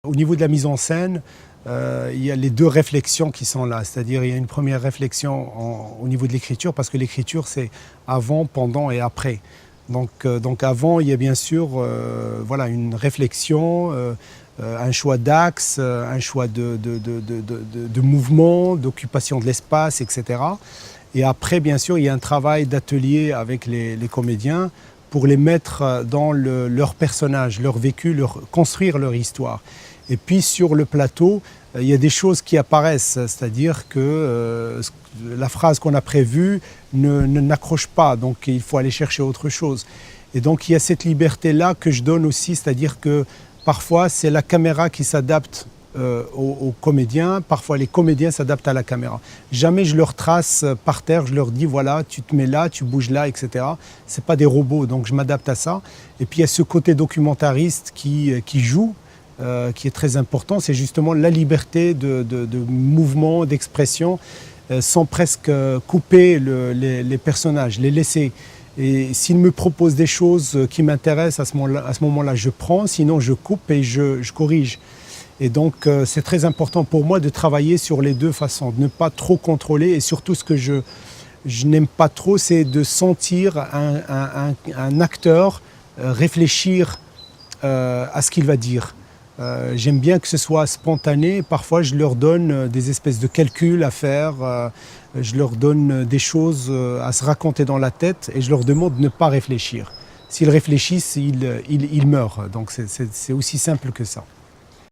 Au niveau de la mise en scène, il y a les deux réflexions qui sont là. C'est-à-dire il y a une première réflexion au niveau de l'écriture, parce que l'écriture c'est avant, pendant et après. Donc avant, il y a bien sûr voilà, une réflexion, un choix d'axe, un choix de mouvement, d'occupation de l'espace, etc. Et après, bien sûr, il y a un travail d'atelier avec les comédiens pour les mettre dans leur personnage, leur vécu, construire leur histoire. Et puis sur le plateau, il y a des choses qui apparaissent, c'est-à-dire que la phrase qu'on a prévue n'accroche pas, donc il faut aller chercher autre chose. Et donc il y a cette liberté-là que je donne aussi, c'est-à-dire que parfois c'est la caméra qui s'adapte aux comédiens, parfois les comédiens s'adaptent à la caméra. Jamais je leur trace par terre, je leur dis voilà, tu te mets là, tu bouges là, etc. Ce n'est pas des robots, donc je m'adapte à ça. Et puis il y a ce côté documentariste qui joue, qui est très important, c'est justement la liberté de mouvement, d'expression, sans presque couper les personnages, les laisser. Et s'ils me proposent des choses qui m'intéressent, à ce moment-là, je prends, sinon je coupe et je corrige. Et donc c'est très important pour moi de travailler sur les deux façons, de ne pas trop contrôler, et surtout ce que je n'aime pas trop, c'est de sentir un acteur réfléchir à ce qu'il va dire. J'aime bien que ce soit spontané. Parfois, je leur donne des espèces de calculs à faire. Je leur donne des choses à se raconter dans la tête et je leur demande de ne pas réfléchir. S'ils réfléchissent, ils meurent. Donc c'est aussi simple que ça.